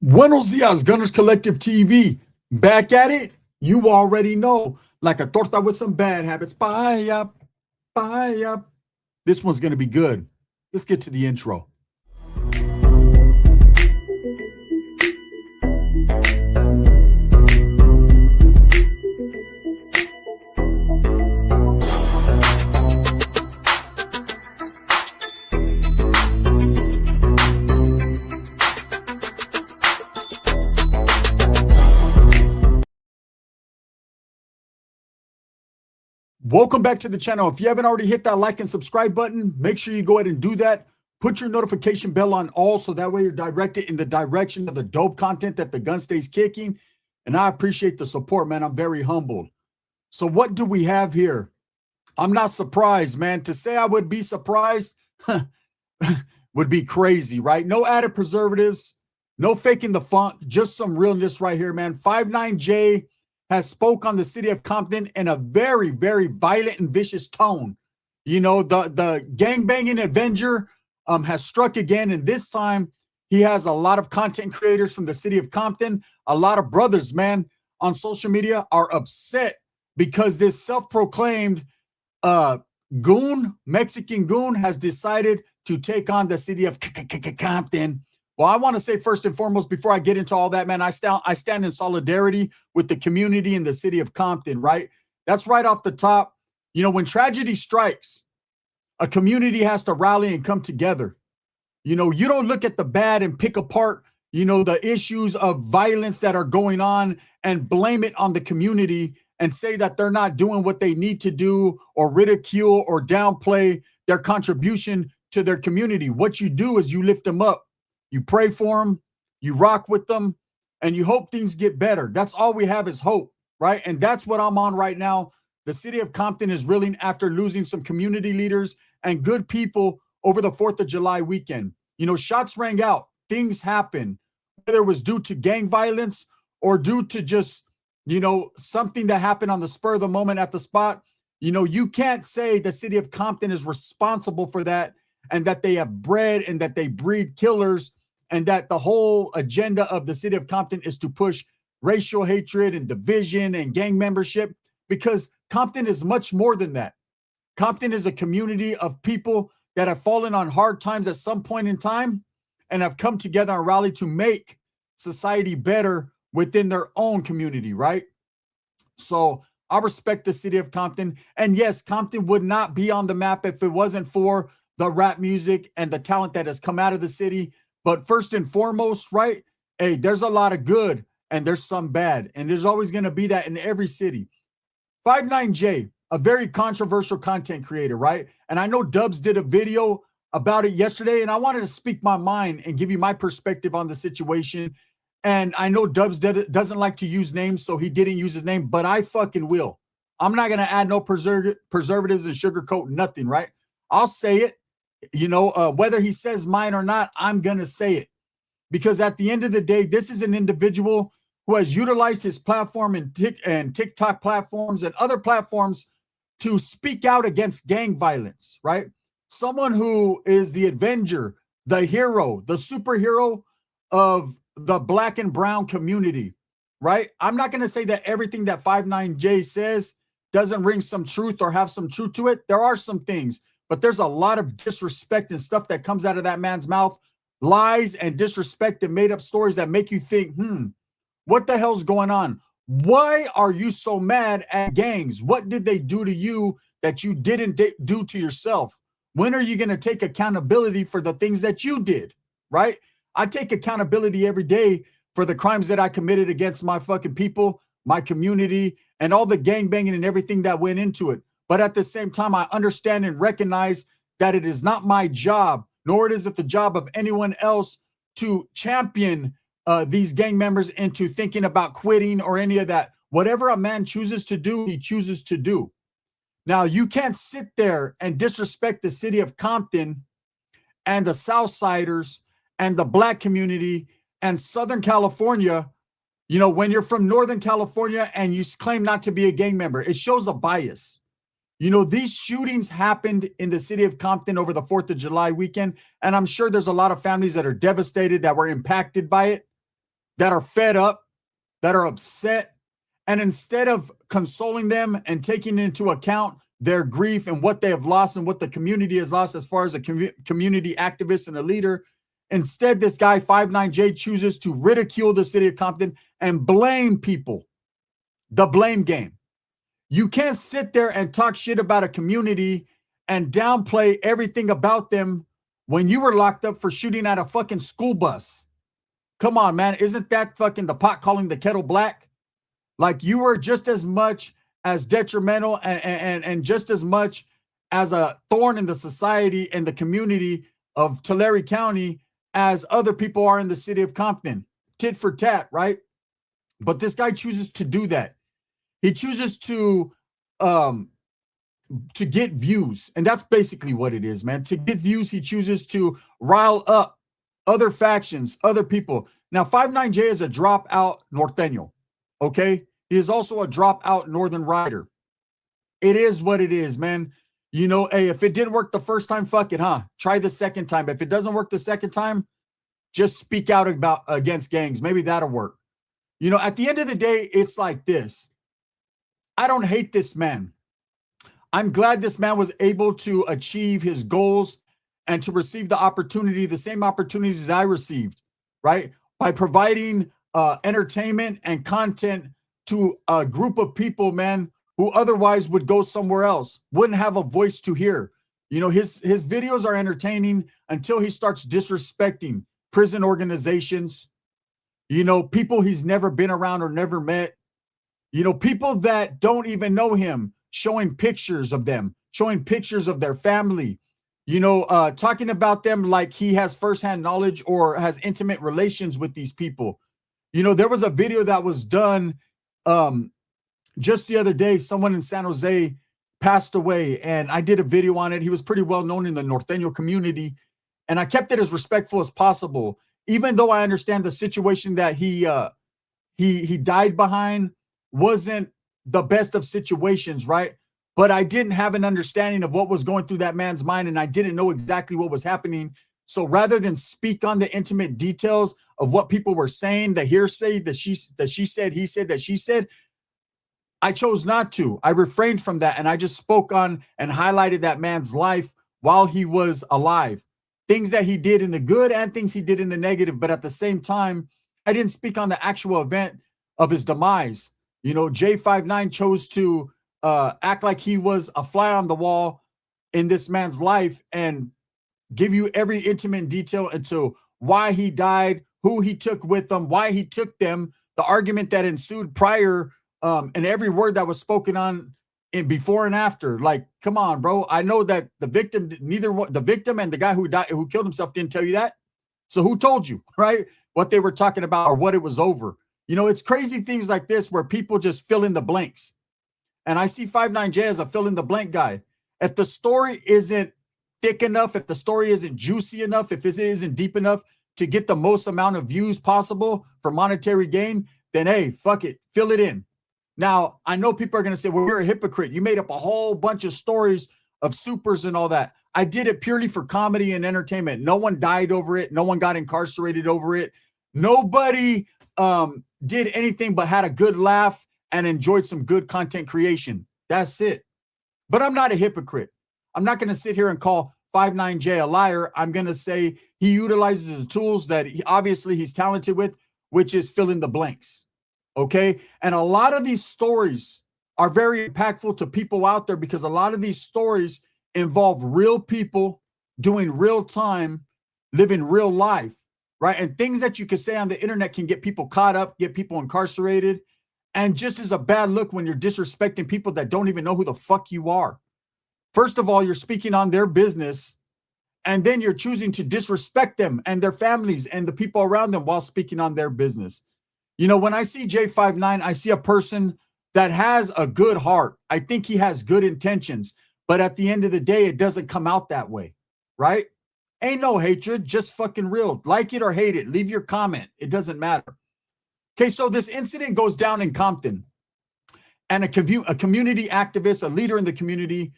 Buenos dias, Gunners Collective TV. Back at it. You already know. Like a torta with some bad habits. Bye, bye. This one's going to be good. Let's get to the intro. Welcome back to the channel. If you haven't already hit that like and subscribe button, make sure you go ahead and do that. Put your notification bell on all so that way you're directed in the direction of the dope content that the gun stays kicking. And I appreciate the support, man. I'm very humbled. So what do we have here? I'm not surprised, man. To say I would be surprised would be crazy, right? No added preservatives, no faking the funk, just some realness right here, man. 59J has spoke on the city of Compton in a very, very violent and vicious tone. You know, the gangbanging Avenger has struck again, and this time he has a lot of content creators from the city of Compton. A lot of brothers, man, on social media are upset because this self-proclaimed Mexican goon has decided to take on the city of Compton. Well, I want to say first and foremost, before I get into all that, man, I stand in solidarity with the community in the city of Compton, right? That's right off the top. You know, when tragedy strikes, a community has to rally and come together. You know, you don't look at the bad and pick apart, you know, the issues of violence that are going on and blame it on the community and say that they're not doing what they need to do or ridicule or downplay their contribution to their community. What you do is you lift them up. You pray for them, you rock with them, and you hope things get better. That's all we have is hope, right? And that's what I'm on right now. The city of Compton is reeling after losing some community leaders and good people over the 4th of July weekend. You know, shots rang out, things happened, whether it was due to gang violence or due to just, you know, something that happened on the spur of the moment at the spot. You know, you can't say the city of Compton is responsible for that and that they have bred and that they breed killers and that the whole agenda of the city of Compton is to push racial hatred and division and gang membership, because Compton is much more than that. Compton is a community of people that have fallen on hard times at some point in time and have come together and rallied to make society better within their own community, right? So I respect the city of Compton. And yes, Compton would not be on the map if it wasn't for the rap music and the talent that has come out of the city. But first and foremost, right? Hey, there's a lot of good and there's some bad. And there's always going to be that in every city. 59J, a very controversial content creator, right? And I know Dubs did a video about it yesterday, and I wanted to speak my mind and give you my perspective on the situation. And I know Dubs doesn't like to use names, so he didn't use his name, but I fucking will. I'm not going to add no preservatives and sugarcoat nothing, right? I'll say it. You know, whether he says mine or not, I'm going to say it. Because at the end of the day, this is an individual who has utilized his platform and TikTok platforms and other platforms to speak out against gang violence, right? Someone who is the Avenger, the hero, the superhero of the black and brown community, right? I'm not going to say that everything that 59J says doesn't ring some truth or have some truth to it. There are some things. But there's a lot of disrespect and stuff that comes out of that man's mouth, lies and disrespect and made up stories that make you think, what the hell's going on? Why are you so mad at gangs? What did they do to you that you didn't do to yourself? When are you going to take accountability for the things that you did, right? I take accountability every day for the crimes that I committed against my fucking people, my community, and all the gangbanging and everything that went into it. But at the same time, I understand and recognize that it is not my job, nor is it the job of anyone else to champion these gang members into thinking about quitting or any of that. Whatever a man chooses to do, he chooses to do. Now, you can't sit there and disrespect the city of Compton and the Southsiders and the black community and Southern California, you know, when you're from Northern California and you claim not to be a gang member. It shows a bias. You know, these shootings happened in the city of Compton over the 4th of July weekend, and I'm sure there's a lot of families that are devastated, that were impacted by it. that are fed up, that are upset. And instead of consoling them and taking into account their grief and what they have lost and what the community has lost as far as a community activist and a leader, instead, this guy, 59J, chooses to ridicule the city of Compton and blame people. The blame game. You can't sit there and talk shit about a community and downplay everything about them when you were locked up for shooting at a fucking school bus. Come on, man. Isn't that fucking the pot calling the kettle black? Like, you were just as much as detrimental and just as much as a thorn in the society and the community of Tulare County as other people are in the city of Compton. Tit for tat, right? But this guy chooses to do that. He chooses to get views. And that's basically what it is, man. To get views, he chooses to rile up other factions, other people. Now, 59J is a dropout Norteño, okay? He is also a dropout Northern Rider. It is what it is, man. You know, hey, if it didn't work the first time, fuck it, huh? Try the second time. If it doesn't work the second time, just speak out against gangs. Maybe that'll work. You know, at the end of the day, it's like this. I don't hate this man. I'm glad this man was able to achieve his goals and to receive the opportunity, the same opportunities I received, right? By providing entertainment and content to a group of people, man, who otherwise would go somewhere else, wouldn't have a voice to hear. You know, his videos are entertaining until he starts disrespecting prison organizations, you know, people he's never been around or never met, you know, people that don't even know him, showing pictures of them, showing pictures of their family, you know, talking about them like he has firsthand knowledge or has intimate relations with these people. You know, there was a video that was done just the other day. Someone in San Jose passed away, and I did a video on it. He was pretty well known in the Norteño community, and I kept it as respectful as possible, even though I understand the situation that he died behind wasn't the best of situations, right? But I didn't have an understanding of what was going through that man's mind, and I didn't know exactly what was happening. So rather than speak on the intimate details of what people were saying, the hearsay that she said, he said, that she said, I chose not to. I refrained from that, and I just spoke on and highlighted that man's life while he was alive. Things that he did in the good and things he did in the negative. But at the same time, I didn't speak on the actual event of his demise. You know, J59 chose to act like he was a fly on the wall in this man's life and give you every intimate detail into why he died, who he took with him, why he took them, the argument that ensued prior, and every word that was spoken on in before and after. Like, come on, bro. I know that the victim, the victim and the guy who died, who killed himself, didn't tell you that. So who told you, right? What they were talking about or what it was over. You know, it's crazy things like this where people just fill in the blanks. And I see 59J as a fill in the blank guy. If the story isn't thick enough, if the story isn't juicy enough, if it isn't deep enough to get the most amount of views possible for monetary gain, then hey, fuck it, fill it in. Now, I know people are going to say, well, you're a hypocrite. You made up a whole bunch of stories of supers and all that. I did it purely for comedy and entertainment. No one died over it. No one got incarcerated over it. Nobody did anything but had a good laugh and enjoyed some good content creation. That's it. But I'm not a hypocrite. I'm not going to sit here and call 59J a liar. I'm going to say he utilizes the tools that obviously he's talented with, which is fill in the blanks. Okay. And a lot of these stories are very impactful to people out there because a lot of these stories involve real people doing real time, living real life, right? And things that you can say on the internet can get people caught up, get people incarcerated, and just is a bad look when you're disrespecting people that don't even know who the fuck you are. First of all, you're speaking on their business, and then you're choosing to disrespect them and their families and the people around them while speaking on their business. You know, when I see J59, I see a person that has a good heart. I think he has good intentions, but at the end of the day, it doesn't come out that way, right? Ain't no hatred, just fucking real. Like it or hate it, leave your comment. It doesn't matter. Okay, so this incident goes down in Compton, and a community activist, a leader in the community,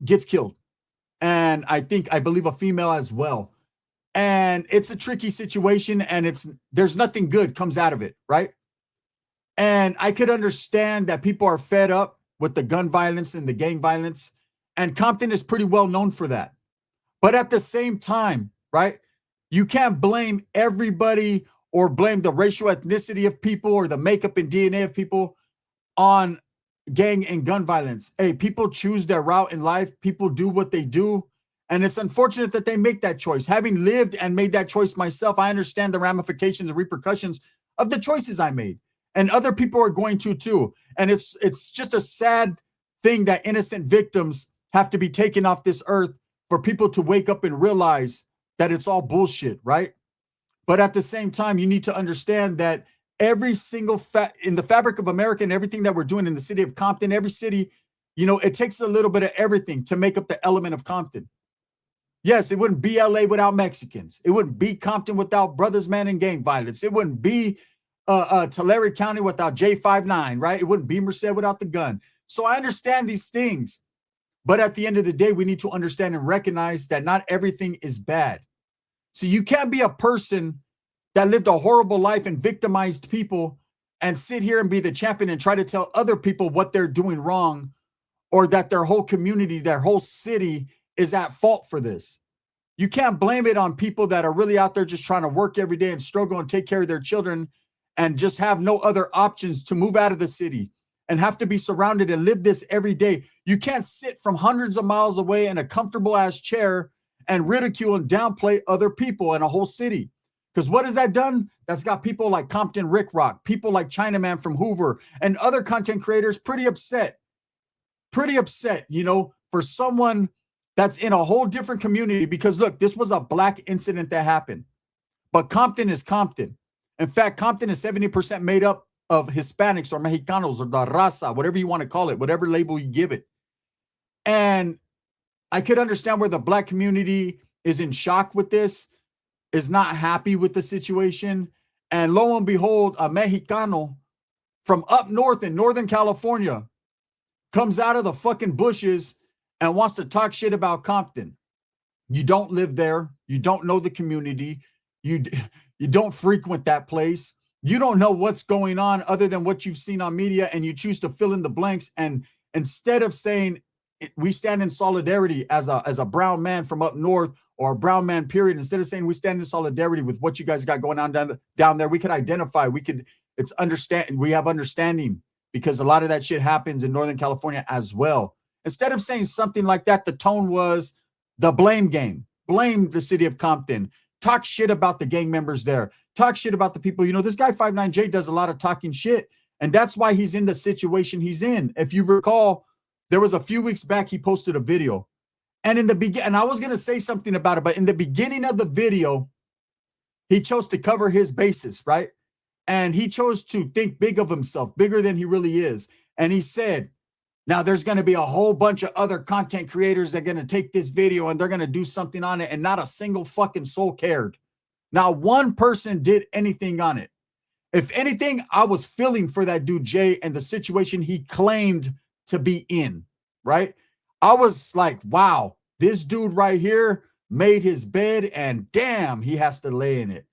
gets killed. And I believe a female as well. And it's a tricky situation, and there's nothing good comes out of it, right? And I could understand that people are fed up with the gun violence and the gang violence, and Compton is pretty well known for that. But at the same time, right, you can't blame everybody or blame the racial ethnicity of people or the makeup and DNA of people on gang and gun violence. Hey, people choose their route in life. People do what they do. And it's unfortunate that they make that choice. Having lived and made that choice myself, I understand the ramifications and repercussions of the choices I made. And other people are going to too. And it's just a sad thing that innocent victims have to be taken off this earth for people to wake up and realize that it's all bullshit, right? But at the same time, you need to understand that every single in the fabric of America and everything that we're doing in the city of Compton, every city, it takes a little bit of everything to make up the element of Compton. Yes, it wouldn't be LA without Mexicans. It wouldn't be Compton without brothers, man, and gang violence. It wouldn't be Tulare County without J59, right? It wouldn't be Merced without the gun. So I understand these things. But at the end of the day, we need to understand and recognize that not everything is bad. So you can't be a person that lived a horrible life and victimized people and sit here and be the champion and try to tell other people what they're doing wrong, or that their whole community, their whole city is at fault for this. You can't blame it on people that are really out there just trying to work every day and struggle and take care of their children and just have no other options to move out of the city and have to be surrounded and live this every day. You can't sit from hundreds of miles away in a comfortable ass chair and ridicule and downplay other people in a whole city. Because what has that done? That's got people like Compton Rick Rock, people like Chinaman from Hoover, and other content creators pretty upset. Pretty upset, for someone that's in a whole different community. Because look, this was a black incident that happened. But Compton is Compton. In fact, Compton is 70% made up of Hispanics or Mexicanos or the raza, whatever you want to call it, whatever label you give it. And I could understand where the black community is in shock with this, is not happy with the situation. And lo and behold, a Mexicano from up north in Northern California comes out of the fucking bushes and wants to talk shit about Compton. You don't live there. You don't know the community. You don't frequent that place. You don't know what's going on other than what you've seen on media, and you choose to fill in the blanks. And instead of saying we stand in solidarity as a brown man from up north, or a brown man period, instead of saying we stand in solidarity with what you guys got going on down there, we could identify, we have understanding, because a lot of that shit happens in Northern California as well. Instead of saying something like that, the tone was the blame game. Blame the city of Compton. Talk shit about the gang members there. Talk shit about the people. This guy 59J does a lot of talking shit, and that's why he's in the situation he's in. If you recall, there was a few weeks back, he posted a video. And in the beginning, and I was going to say something about it, but in the beginning of the video, he chose to cover his bases, right? And he chose to think big of himself, bigger than he really is. And he said, now there's going to be a whole bunch of other content creators that are going to take this video and they're going to do something on it. And not a single fucking soul cared. Not one person did anything on it. If anything, I was feeling for that dude, Jay, and the situation he claimed to be in, right? I was like, wow, this dude right here made his bed and damn, he has to lay in it.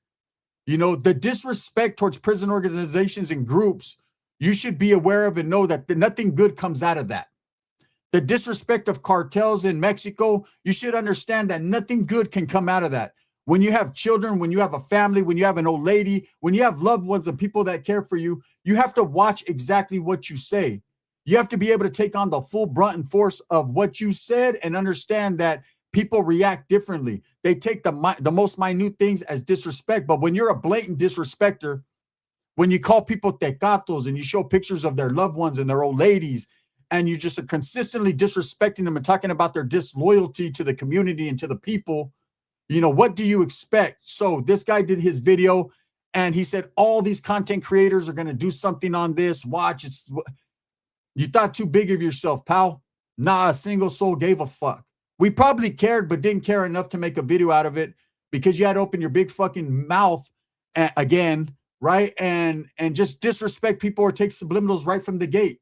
The disrespect towards prison organizations and groups, you should be aware of and know that nothing good comes out of that. The disrespect of cartels in Mexico, you should understand that nothing good can come out of that. When you have children, when you have a family, when you have an old lady, when you have loved ones and people that care for you, you have to watch exactly what you say. You have to be able to take on the full brunt and force of what you said and understand that people react differently. They take the most minute things as disrespect. But when you're a blatant disrespecter, when you call people tecatos and you show pictures of their loved ones and their old ladies, and you just are consistently disrespecting them and talking about their disloyalty to the community and to the people, what do you expect? So this guy did his video and he said, all these content creators are going to do something on this. Watch. You thought too big of yourself, pal. Nah, a single soul gave a fuck. We probably cared, but didn't care enough to make a video out of it because you had to open your big fucking mouth again, right? And just disrespect people or take subliminals right from the gate.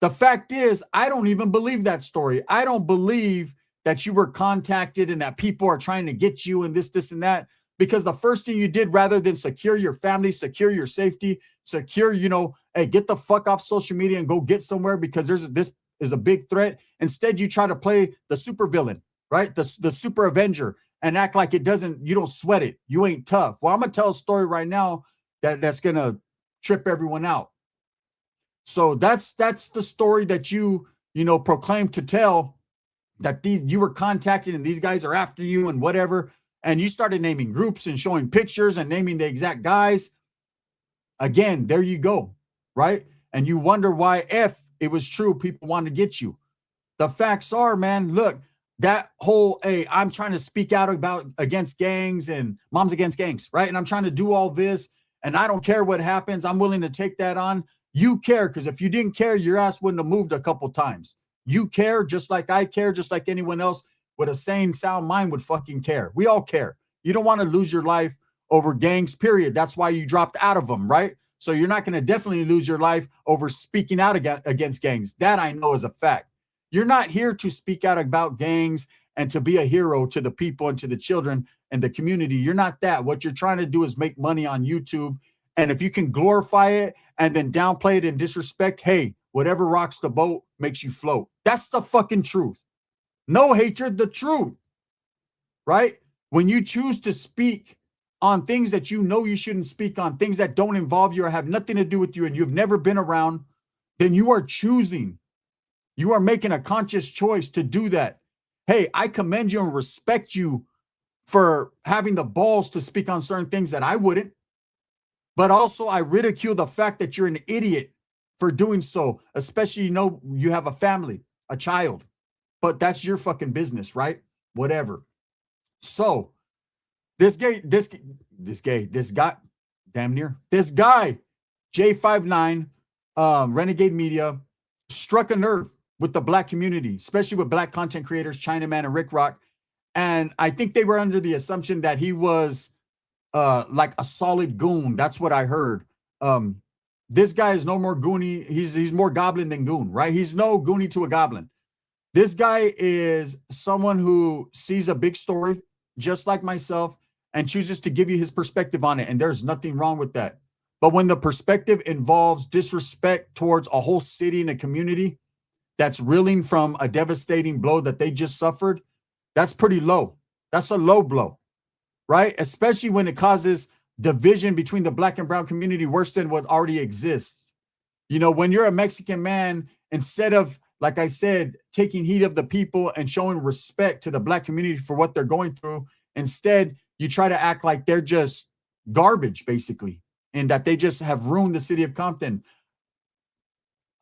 The fact is, I don't even believe that story. I don't believe that you were contacted and that people are trying to get you and this, and that. Because the first thing you did, rather than secure your family, secure your safety, secure, hey, get the fuck off social media and go get somewhere because this is a big threat. Instead, you try to play the super villain, right? The super avenger and act like you don't sweat it. You ain't tough. Well, I'm going to tell a story right now that's going to trip everyone out. So that's the story that you proclaim to tell, that you were contacted and these guys are after you and whatever. And you started naming groups and showing pictures and naming the exact guys. Again, there you go, right? And you wonder why, if it was true, people wanted to get you. The facts are, man, look, that whole, hey, I'm trying to speak out against gangs and moms against gangs, right? And I'm trying to do all this and I don't care what happens. I'm willing to take that on. You care, because if you didn't care, your ass wouldn't have moved a couple times. You care just like I care, just like anyone else with a sane, sound mind would fucking care. We all care. You don't want to lose your life over gangs, period. That's why you dropped out of them, right? So you're not going to definitely lose your life over speaking out against gangs. That I know is a fact. You're not here to speak out about gangs and to be a hero to the people and to the children and the community. You're not that. What you're trying to do is make money on YouTube. And if you can glorify it and then downplay it and disrespect, hey, whatever rocks the boat makes you float. That's the fucking truth. No hatred, the truth, right? When you choose to speak on things that you know you shouldn't speak on, things that don't involve you or have nothing to do with you and you've never been around, then you are choosing. You are making a conscious choice to do that. Hey, I commend you and respect you for having the balls to speak on certain things that I wouldn't. But also I ridicule the fact that you're an idiot for doing so, especially, you have a family, a child. But that's your fucking business, right? Whatever. So this guy, J59, Renegade Media, struck a nerve with the black community, especially with black content creators, Chinaman and Rick Rock. And I think they were under the assumption that he was like a solid goon. That's what I heard. This guy is no more goony. He's more goblin than goon, right? He's no goonie to a goblin. This guy is someone who sees a big story, just like myself, and chooses to give you his perspective on it. And there's nothing wrong with that. But when the perspective involves disrespect towards a whole city and a community that's reeling from a devastating blow that they just suffered, that's pretty low. That's a low blow, right? Especially when it causes division between the black and brown community worse than what already exists. When you're a Mexican man, instead of, like I said, taking heed of the people and showing respect to the black community for what they're going through, instead, you try to act like they're just garbage, basically, and that they just have ruined the city of Compton.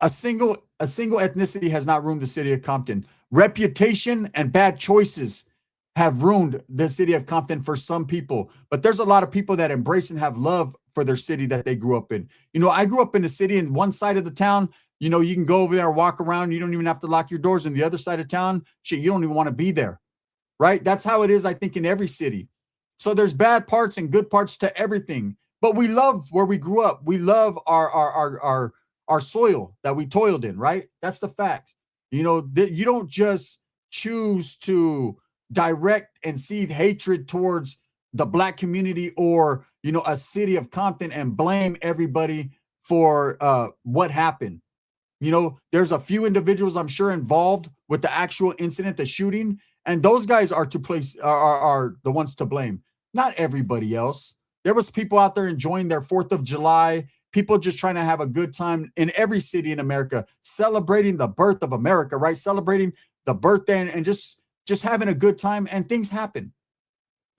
A single ethnicity has not ruined the city of Compton. Reputation and bad choices have ruined the city of Compton for some people. But there's a lot of people that embrace and have love for their city that they grew up in. I grew up in a city, in one side of the town, you can go over there, walk around. You don't even have to lock your doors. In the other side of town, shit, you don't even want to be there, right? That's how it is, I think, in every city. So there's bad parts and good parts to everything. But we love where we grew up. We love our soil that we toiled in, right? That's the fact. You don't just choose to direct and seethe hatred towards the black community or, a city of Compton and blame everybody for what happened. There's a few individuals I'm sure involved with the actual incident, the shooting, and those guys are the ones to blame, not everybody else. There was people out there enjoying their 4th of July, people just trying to have a good time in every city in America, celebrating the birth of America, right? Celebrating the birthday and just having a good time, and things happen.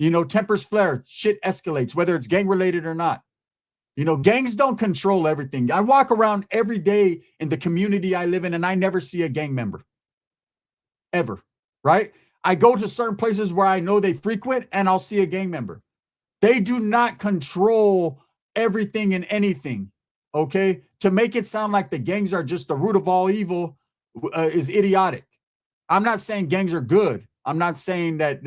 Tempers flare, shit escalates, whether it's gang related or not. Gangs don't control everything. I walk around every day in the community I live in, and I never see a gang member. Ever, right? I go to certain places where I know they frequent, and I'll see a gang member. They do not control everything and anything, okay? To make it sound like the gangs are just the root of all evil is idiotic. I'm not saying gangs are good. I'm not saying that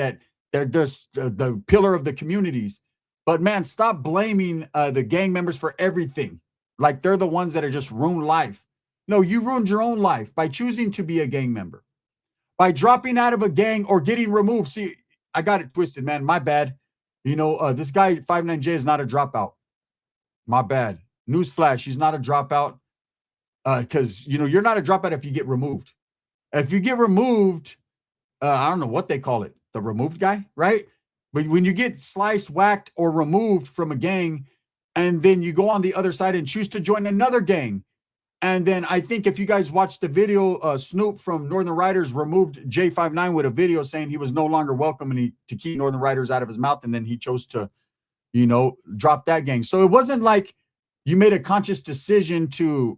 they're just the pillar of the communities. But man, stop blaming the gang members for everything. Like they're the ones that are just ruined life. No, you ruined your own life by choosing to be a gang member, by dropping out of a gang or getting removed. See, I got it twisted, man. My bad. This guy 59J is not a dropout. My bad. Newsflash, he's not a dropout. Because you're not a dropout if you get removed. If you get removed, I don't know what they call it, the removed guy, right? But when you get sliced, whacked, or removed from a gang, and then you go on the other side and choose to join another gang, and then I think if you guys watched the video, Snoop from Northern Riders removed J59 with a video saying he was no longer welcome and to keep Northern Riders out of his mouth, and then he chose to, drop that gang. So it wasn't like you made a conscious decision to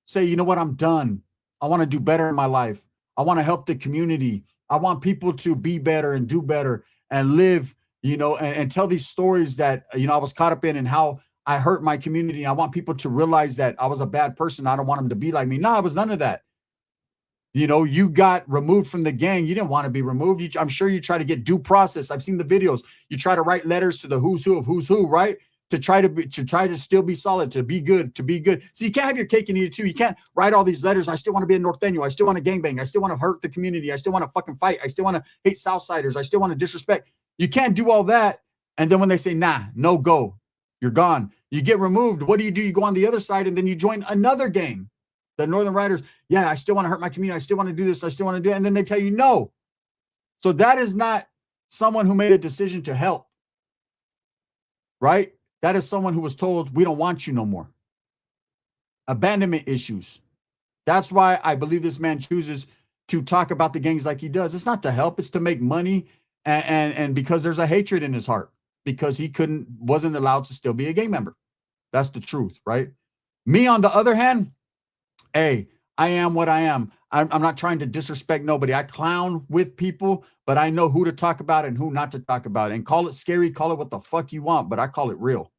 say, you know what, I'm done. I want to do better in my life. I want to help the community. I want people to be better and do better and live, and tell these stories that, I was caught up in and how I hurt my community. I want people to realize that I was a bad person. I don't want them to be like me. No, I was none of that. You got removed from the gang. You didn't want to be removed. I'm sure you try to get due process. I've seen the videos. You try to write letters to the who's who of who's who, right? To try to still be solid, to be good. So you can't have your cake and eat it too. You can't write all these letters. I still want to be a Norteño. I still want to gangbang. I still want to hurt the community. I still want to fucking fight. I still want to hate Southsiders. I still want to disrespect. You can't do all that. And then when they say, nah, no go, you're gone. You get removed. What do? You go on the other side and then you join another gang. The Northern Riders, yeah, I still want to hurt my community. I still want to do this. I still want to do it. And then they tell you no. So that is not someone who made a decision to help, right? That is someone who was told, we don't want you no more. Abandonment issues. That's why I believe this man chooses to talk about the gangs like he does. It's not to help. It's to make money. And because there's a hatred in his heart, because he wasn't allowed to still be a gang member. That's the truth, right? Me, on the other hand, hey, I am what I am. I'm not trying to disrespect nobody. I clown with people, but I know who to talk about and who not to talk about. And call it scary, call it what the fuck you want, but I call it real.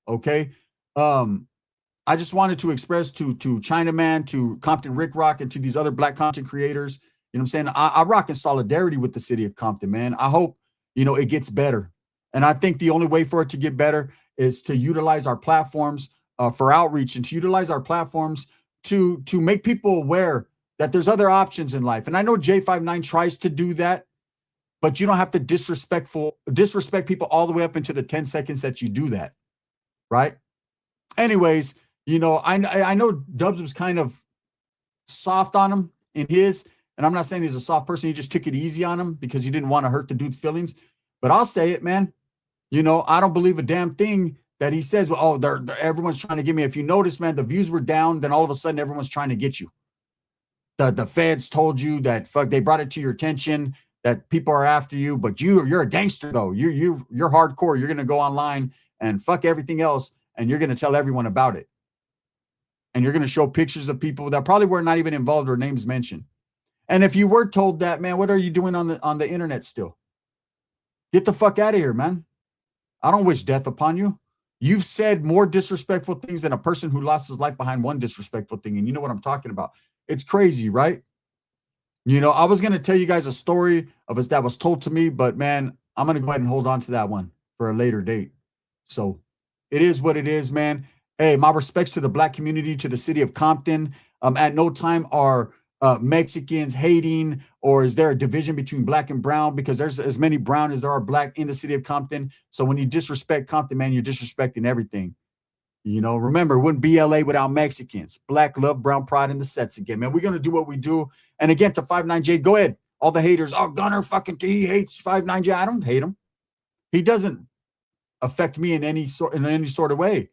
Okay. I just wanted to express to Chinaman, to Compton Rick Rock, and to these other Black content creators, you know what I'm saying? I rock in solidarity with the city of Compton, man. I hope, it gets better. And I think the only way for it to get better is to utilize our platforms for outreach, and to utilize our platforms to make people aware that there's other options in life. And I know J59 tries to do that, but you don't have to disrespect people all the way up into the 10 seconds that you do that. Right. Anyways, I know Dubs was kind of soft on him in his, and I'm not saying he's a soft person. He just took it easy on him because he didn't want to hurt the dude's feelings. But I'll say it, man. I don't believe a damn thing that he says. Well, everyone's trying to get me. If you notice, man, the views were down. Then all of a sudden, everyone's trying to get you. The feds told you that they brought it to your attention that people are after you, but you're a gangster though. You're hardcore. You're gonna go online and fuck everything else, and you're going to tell everyone about it. And you're going to show pictures of people that probably were not even involved or names mentioned. And if you were told that, man, what are you doing on the internet still? Get the fuck out of here, man. I don't wish death upon you. You've said more disrespectful things than a person who lost his life behind one disrespectful thing. And you know what I'm talking about. It's crazy, right? I was going to tell you guys a story of us that was told to me, but man, I'm going to go ahead and hold on to that one for a later date. So it is what it is, man. Hey, my respects to the Black community, to the city of Compton. At no time are Mexicans hating, or is there a division between Black and brown? Because there's as many brown as there are Black in the city of Compton. So when you disrespect Compton, man, you're disrespecting everything. Remember, it wouldn't be LA without Mexicans. Black love, brown pride in the sets again, man. We're going to do what we do. And again, to 59J, go ahead. All the haters, Gunner fucking, he hates 59J. I don't hate him. He doesn't affect me in any sort of way,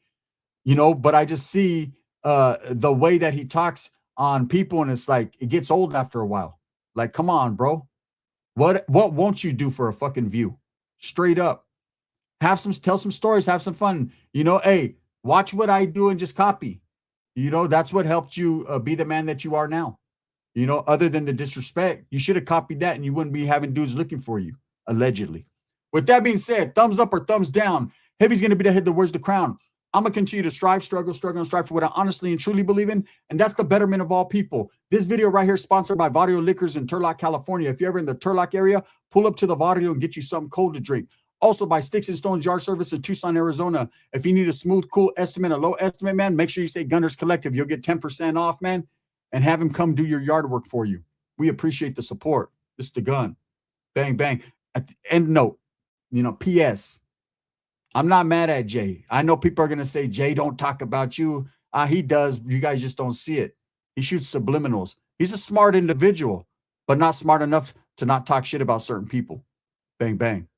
but I just see the way that he talks on people, and it's like it gets old after a while. Like, come on, bro. What won't you do for a fucking view? Straight up. Tell some stories, have some fun. Hey, watch what I do and just copy. That's what helped you be the man that you are now. Other than the disrespect, you should have copied that and you wouldn't be having dudes looking for you, allegedly. With that being said, thumbs up or thumbs down. Heavy's going to be the head that wears the crown. I'm going to continue to strive, struggle, and strive for what I honestly and truly believe in, and that's the betterment of all people. This video right here is sponsored by Barrio Liquors in Turlock, California. If you're ever in the Turlock area, pull up to the Barrio and get you something cold to drink. Also by Sticks and Stones Yard Service in Tucson, Arizona. If you need a smooth, cool estimate, a low estimate, man, make sure you say Gunners Collective. You'll get 10% off, man, and have him come do your yard work for you. We appreciate the support. It's the gun. Bang, bang. End note. P.S. I'm not mad at Jay. I know people are going to say, Jay, don't talk about you. He does. You guys just don't see it. He shoots subliminals. He's a smart individual, but not smart enough to not talk shit about certain people. Bang, bang.